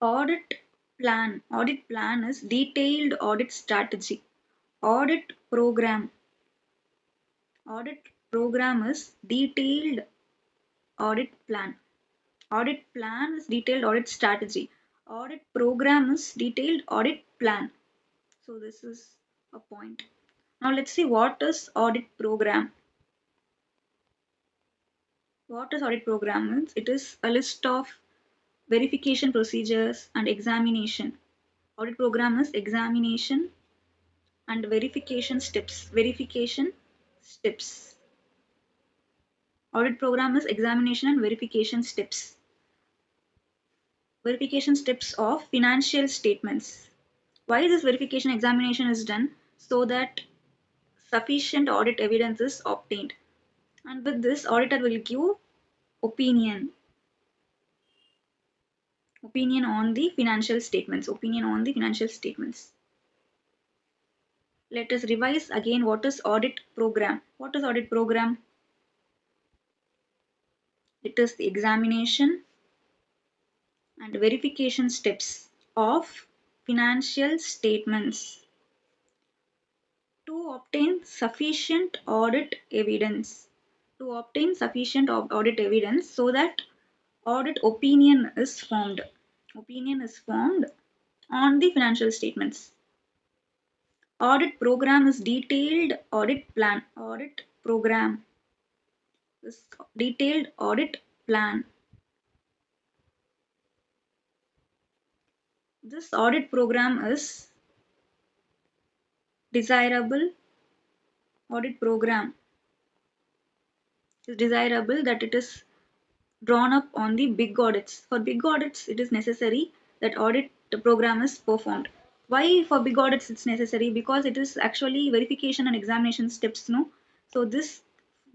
Audit plan. Audit plan is detailed audit strategy. Audit program. Audit program is detailed audit plan. Audit plan is detailed audit strategy. Audit program is detailed audit plan. So this is a point. Now let's see what is audit program. What is audit program means? It is a list of verification procedures and examination. Audit program is examination and verification steps. Verification steps. Audit program is examination and verification steps. Verification steps of financial statements. Why this verification examination is done? So that sufficient audit evidence is obtained. And with this, auditor will give opinion. Opinion on the financial statements. Opinion on the financial statements. Let us revise again what is audit program. What is audit program? It is the examination and verification steps of financial statements to obtain sufficient audit evidence. To obtain sufficient audit evidence so that audit opinion is formed. Opinion is formed on the financial statements. Audit program is detailed audit plan. Audit program is detailed audit plan. This audit program is desirable. Audit program is desirable that it is drawn up on the big audits. For big audits, it is necessary that audit program is performed. Why for big audits it's necessary? Because it is actually verification and examination steps, no? So this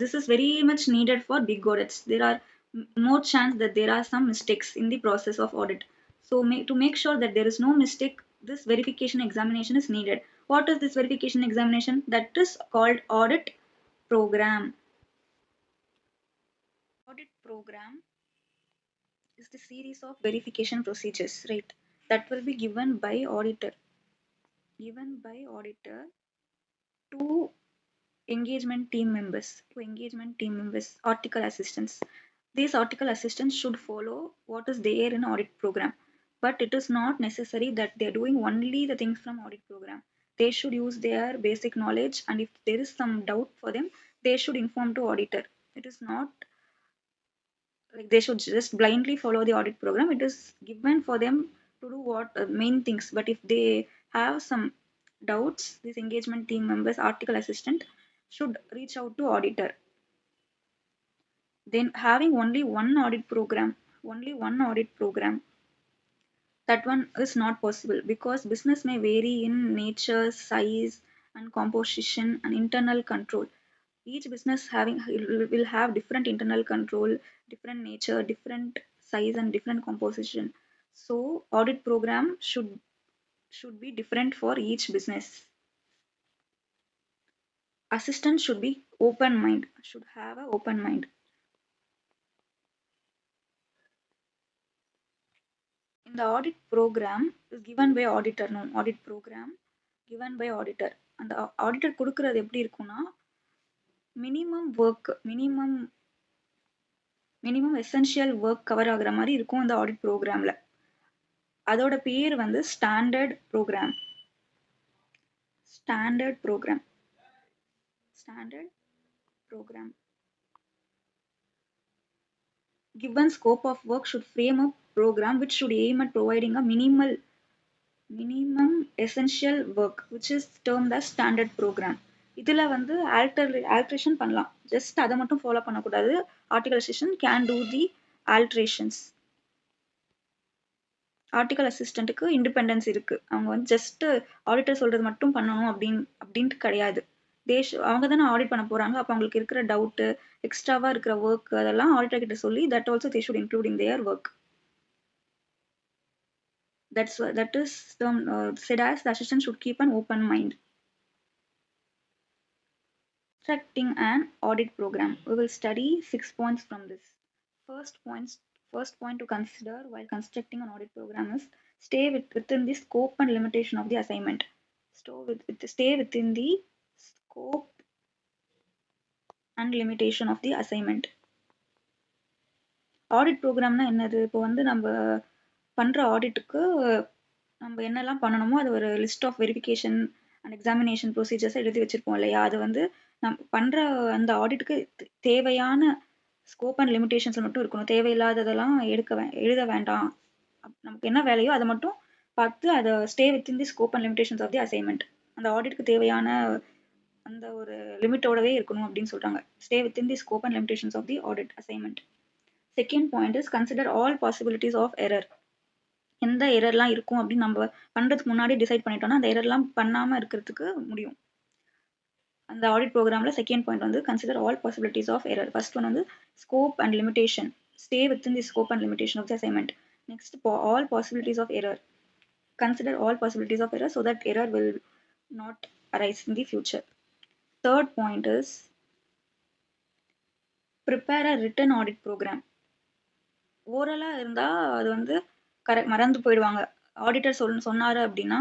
is very much needed for big audits. There are more chance that there are some mistakes in the process of audit. So to make sure that there is no mistake, this verification examination is needed. What is this verification examination? That is called audit program. Audit program is the series of verification procedures, right? That will be given by auditor. Given by auditor to engagement team members. To engagement team members, article assistants. These article assistants should follow what is there in audit program. But it is not necessary that they are doing only the things from audit program. They should use their basic knowledge, and if there is some doubt for them, they should inform to auditor. It is not like they should just blindly follow the audit program. It is given for them to do what main things, but if they have some doubts, this engagement team members article assistant should reach out to auditor. Then having only one audit program, that one is not possible because business may vary in nature, size and composition and internal control. Each business will have different internal control, different nature, different size and different composition. So audit program should be different for each business. Assistant should be open mind, should have an open mind. In the audit program is given by auditor. No, audit program given by auditor. And the auditor கொடுக்கிறது எப்படி இருக்கும்னா minimum essential work cover ஆகுற மாதிரி இருக்கும் அந்த audit ப்ரோக்ராம்ல. அதோட பேர் வந்து standard program. Standard program. Given scope of work should frame a program which should aim at providing a minimum essential work which is termed as standard program. இதுல வந்து alteration பண்ணலாம். Just அதை மட்டும் ஃபாலோ பண்ணக்கூடாது. Article assistant can do the alterations. Article அசிஸ்டண்ட்டுக்கு independence இருக்கு. அவங்க வந்து ஜஸ்ட் ஆடிட்டர் சொல்றது மட்டும் பண்ணணும் அப்படின்ட்டு கிடையாது. அவங்க தானே ஆடிட் பண்ண போறாங்க. அப்போ அவங்களுக்கு இருக்கிற டவுட், எக்ஸ்ட்ராவா இருக்கிற ஒர்க் அதெல்லாம் ஆடிட்டர் கிட்ட சொல்லி that also they should include in there work. That is said as the assistant should keep an open mind. Constructing an audit program. We will study 6 points from this. First First point to consider while constructing an audit program is stay within the scope and limitation of the assignment. Stay within the scope and limitation of the assignment. Audit ப்ரோக்ராம்னா என்னது? இப்போ வந்து நம்ம பண்ணுற ஆடிட்டுக்கு நம்ம என்னெல்லாம் பண்ணணுமோ அது ஒரு list of verification and examination ப்ரொசீஜர்ஸை எழுதி வச்சுருப்போம் இல்லையா? அது வந்து நம்ம பண்ணுற அந்த ஆடிட்டுக்கு தேவையான ஸ்கோப் அண்ட் லிமிடேஷன்ஸ் மட்டும் இருக்கணும். தேவையில்லாததெல்லாம் எழுத வேண்டாம். நமக்கு என்ன வேலையோ அதை மட்டும் பார்த்து அதை stay within the scope and limitations of the assignment. அந்த ஆடிட்டுக்கு தேவையான அந்த ஒரு லிமிட்டோடவே இருக்கணும் அப்படின்னு சொல்கிறாங்க. Stay within the scope and limitations of the audit assignment. Second point is consider all possibilities of error. எந்த எரர்லாம் இருக்கும் அப்படின்னு நம்ம பண்ணுறதுக்கு முன்னாடி டிசைட் பண்ணிட்டோம்னா அந்த எரர்லாம் பண்ணாமல் இருக்கிறதுக்கு முடியும். அந்த ஆடிட் ப்ரோக்ராமில் செகண்ட் பாயிண்ட் வந்து consider all possibilities of error. First one வந்து scope and limitation. Stay within the scope and limitation of the assignment. Next all possibilities of error. Consider all possibilities of error so that error will not arise in the future. Third point is prepare a written audit program. ஓரலாக இருந்தால் அது வந்து மறந்து போயிடுவாங்க. Auditor சொன்னார் அப்படின்னா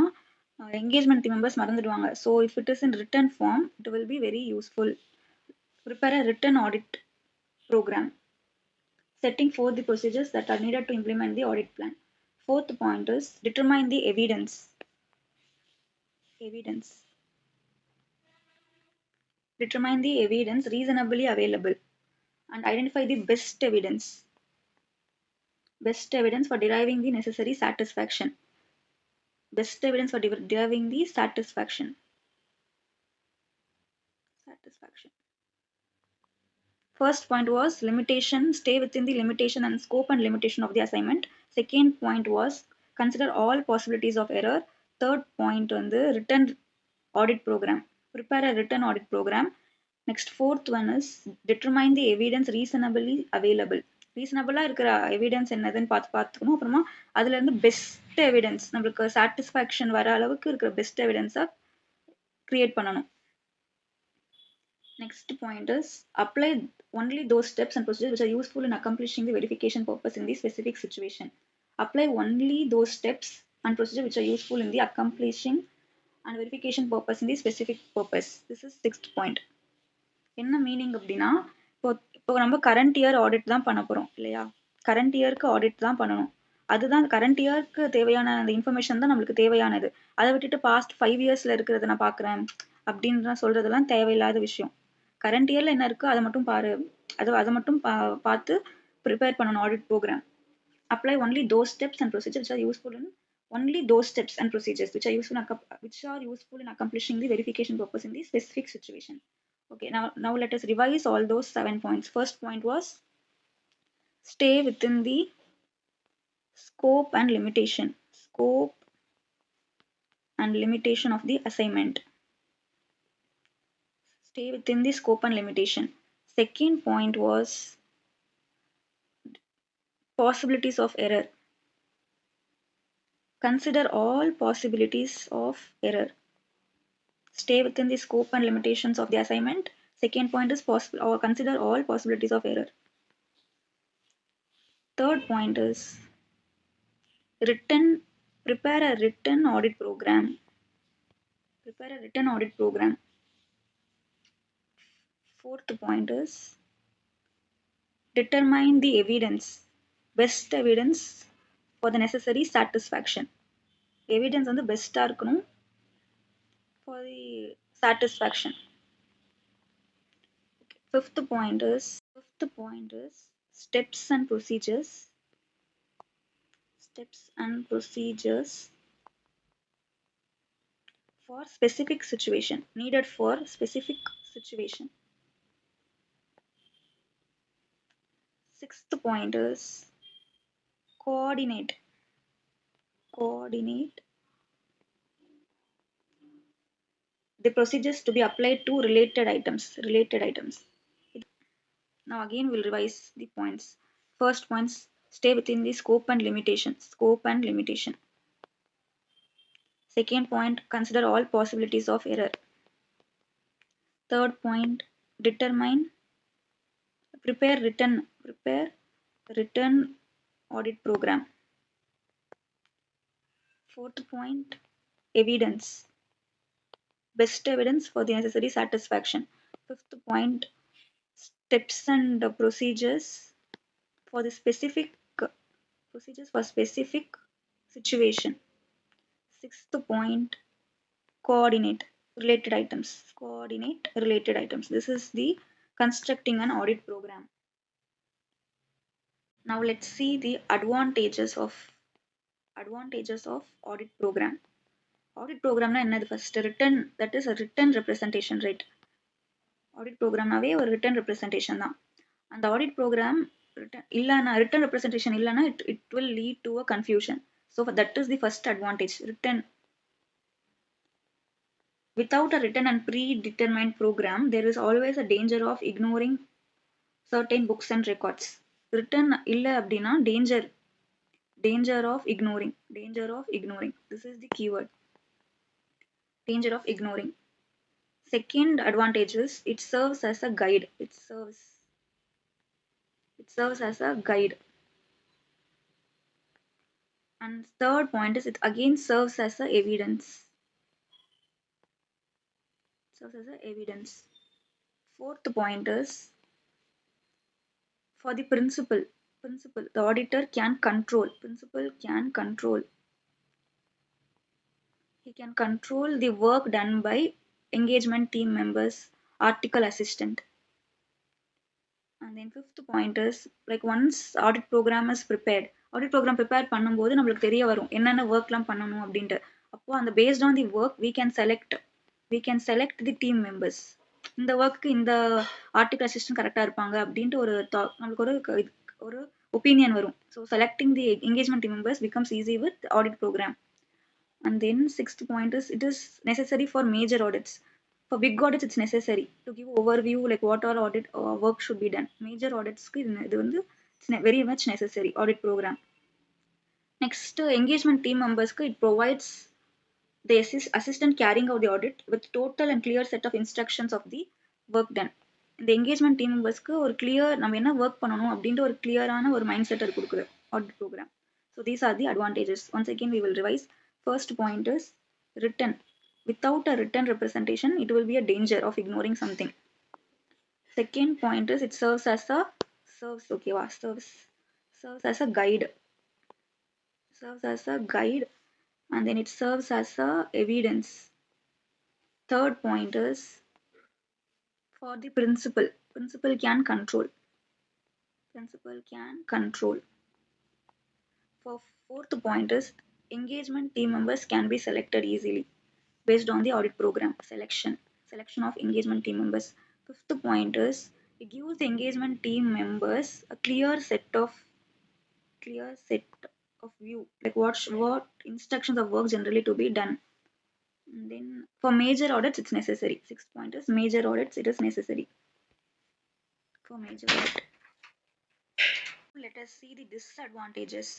engagement members மறந்துடுவாங்க. So if it is in written form it will be very useful. Prepare a written audit program, setting forth the procedures that are needed to implement the audit plan. Fourth point is determine the evidence. Determine the evidence reasonably available and identify the best evidence for deriving the necessary satisfaction. First point was limitation, stay within the limitation and scope and limitation of the assignment. Second point was consider all possibilities of error. Third point வந்து written audit program. Prepare a written audit program. Next fourth one is determine the evidence reasonably available. ரீசனபிளாக இருக்கிற evidence என்னதுன்னு பார்த்துக்கணும். அப்புறமா அதுலேருந்து best evidence நம்மளுக்கு satisfaction வர அளவுக்கு இருக்கிற பெஸ்ட் எவிடன்ஸாக கிரியேட் பண்ணணும். Next point is apply only those steps and procedures which are useful in accomplishing the verification purpose in the specific situation. Apply only those steps and procedures which are useful in the accomplishing and verification purpose in the specific purpose. This is sixth point. என்ன meaning அப்படின்னா இப்போ நம்ம current year audit தான் பண்ண போகிறோம் இல்லையா? Current இயருக்கு audit தான் பண்ணணும். அதுதான் கரண்ட் இயருக்கு தேவையான அந்த இன்ஃபர்மேஷன் தான் நம்மளுக்கு தேவையானது. அதை விட்டுட்டு பாஸ்ட் 5 இயர்ஸில் இருக்கிறத நான் பார்க்குறேன் அப்படின்ற சொல்கிறதெல்லாம் தேவையில்லாத விஷயம். கரண்ட் இயரில் என்ன இருக்கோ அதை மட்டும் பாரு, அதை மட்டும் பார்த்து ப்ரிப்பேர் பண்ணணும் audit program. Apply only those steps and procedures which are useful in accomplishing the verification purpose in the specific situation. Okay, now let us revise all those 7 points. First point was stay within the scope and limitation of the assignment. Stay within the scope and limitation. Second point was possibilities of error. Consider all possibilities of error. Stay within the scope and limitations of the assignment. Second point is consider all possibilities of error. Third point is prepare a written audit program. Fourth point is determine the best evidence for the necessary satisfaction. Evidence வந்து பெஸ்ட்டாக இருக்கணும் for the satisfaction. Fifth point is steps and procedures for specific situation, needed for specific situation. Sixth point is coordinate the procedures to be applied to related items. Now again we'll revise the points. First points, stay within the scope and limitation. Second point, consider all possibilities of error. Third point, prepare written audit program. Fourth point, evidence. Best evidence for the necessary satisfaction. Fifth point, steps and procedures for the specific situation. Sixth point, coordinate related items. Coordinate related items. This is the constructing an audit program. Now let's see the advantages of audit program. Audit program na என்னது first written, that is a written representation, right? Audit programனாவே ஒரு written representation தான். அந்த audit program written representation இல்லனா it will lead to a confusion. So that is the first advantage. Written. Without a written and predetermined program, there is always a danger of ignoring certain books and records. Written இல்ல அப்படின்னா danger of ignoring. This is the keyword. Danger of ignoring. Second advantage is it serves as a guide. It serves as a guide. And third point is it again serves as a evidence. Fourth point is for the principal. The auditor can control. He can control the work done by engagement team members, article assistant. And then fifth point is like once audit program is prepared. Audit program prepared பண்ணும்போது நம்மளுக்கு தெரிய வரும் என்னென்ன workலாம் பண்ணணும் அப்படின்ட்டு. அப்போ அந்த based on the work we can select the team members. இந்த workக்கு இந்த article assistant கரெக்டா இருப்பாங்க அப்படின்ட்டு நம்மளுக்கு ஒரு opinion வரும். So selecting the engagement team members becomes easy with audit program. And then sixth point is it is necessary for major audits. For big audits, it's necessary to give overview like what all audit work should be done. Major audits it's very much necessary audit program. Next, engagement team members it provides the assistant carrying out the audit with total and clear set of instructions of the work done. இந்த engagement team members ஒரு clear நம்ம என்ன work பண்ணணும் அப்படின்ற ஒரு clear-ஆன ஒரு mindset கொடுக்குது audit program. So these are the advantages. Once again we will revise. First point is written. Without a written representation, it will be a danger of ignoring something. Second point is it serves as a guide. And then it serves as a evidence. Third point is for the principal. Principal can control. For fourth point is engagement team members can be selected easily based on the audit program. Selection of engagement team members. Fifth point is it gives the engagement team members a clear set of view, like what instructions of work generally to be done. And then for major audits it's necessary. Sixth point is major audits it is necessary for major audit. Let us see the disadvantages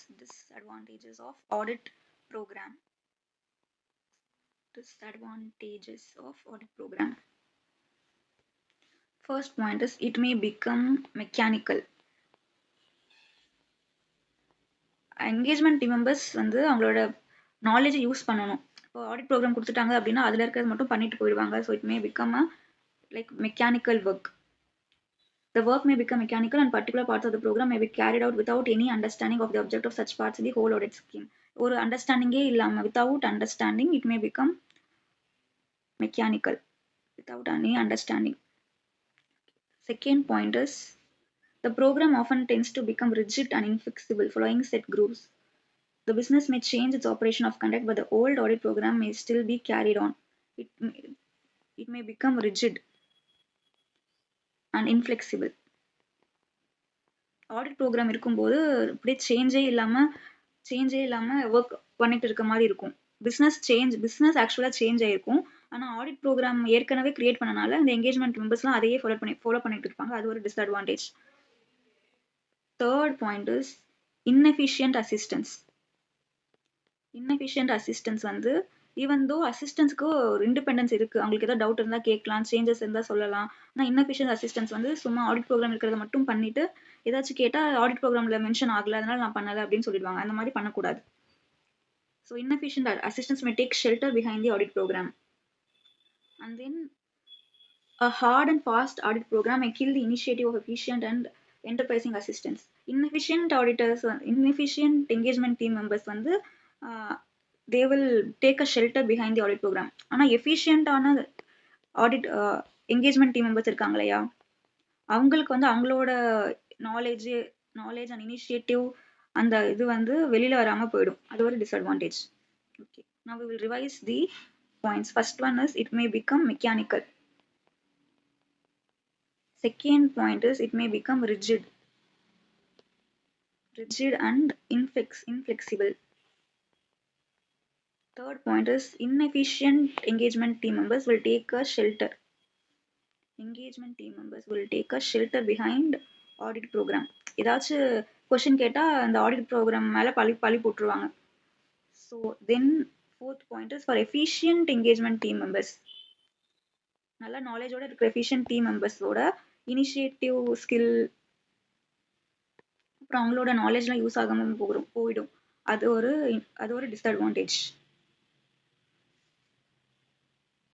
of audit program. First point is it may become mechanical. Engagement team members வந்து அவங்களோட knowledge use பண்ணணும். இப்போ audit program கொடுத்துட்டாங்க அப்படின்னா அதுல இருக்கிறது மட்டும் பண்ணிட்டு போயிடுவாங்க. So it may become a like mechanical work. The work may become mechanical and particular parts of the program may be carried out without any understanding of the object of such parts in the whole audit scheme. ஒரு understanding-ஏ இல்லாம without understanding it may become mechanical. Without any understanding. Second point is the program often tends to become rigid and inflexible following set grooves. The business may change its operation of conduct, but the old audit program may still be carried on. It may become rigid and inflexible. Audit program இருக்கும்போது அப்படியே சேஞ்சே இல்லாம work பண்ணிட்டு இருக்க மாதிரி இருக்கும். Business ஆக்சுவலா change ஆயிருக்கும். ஆனா ஆடிட் ப்ரோக்ராம் ஏற்கனவே கிரியேட் பண்ணனால இந்த என்கேஜ்மெண்ட் மெம்பர்ஸ்லாம் அதையே ஃபாலோ பண்ணிட்டு இருப்பாங்க. அது ஒரு disadvantage. Third point is inefficient assistance வந்து ஈவன் தோ அசிஸ்டன்ஸ்க்கு ஒரு இண்டிபெண்டன்ஸ் இருக்கு. அவங்களுக்கு ஏதாவது டவுட் இருந்தா கேட்கலாம், சேஞ்சஸ் இருந்தா சொல்லலாம். ஆனா இன்எஃபிஷியன்ட் அசிஸ்டன்ஸ் வந்து சும்மா ஆடிட் ப்ரோகிராம் இருக்கிறத மட்டும் பண்ணிட்டு, ஏதாச்சும் கேட்டா ஆடிட் ப்ரோகிராம்ல மென்ஷன் ஆகல, அதனால நான் பண்ணல அப்படின்னு சொல்லிடுவாங்க. அந்த மாதிரி பண்ணக்கூடாது. So inefficient assistants may take shelter behind the audit program. And then a hard and fast audit program may kill the initiative of efficient and enterprising assistants. Inefficient auditors, inefficient engagement team members வந்து they will take a shelter behind the audit program. ஆனா எஃபிஷியன்டான audit engagement team members இருக்காங்க இல்லையா, அவங்களுக்கு வந்து அவங்களோட knowledge knowledge and initiative அந்த இது வந்து வெளியில வராம போயிடும். அது ஒரு disadvantage. Okay, now we will revise the points. First one is it may become mechanical. Second point is it may become rigid and inflexible. Third point is inefficient engagement team members will take a shelter. Engagement team members will take a shelter behind audit program. ஏதாச்சும் question கேட்டா அந்த audit program மேல பழி போட்டுருவாங்க. So then fourth point is for efficient engagement team members. நல்ல நாலேஜோட இருக்கிற efficient team மெம்பர்ஸோட initiative skill அப்புறம் அவங்களோட நாலேஜ்லாம் யூஸ் ஆகாம போயிடும். அது ஒரு டிஸ்அட்வான்டேஜ்.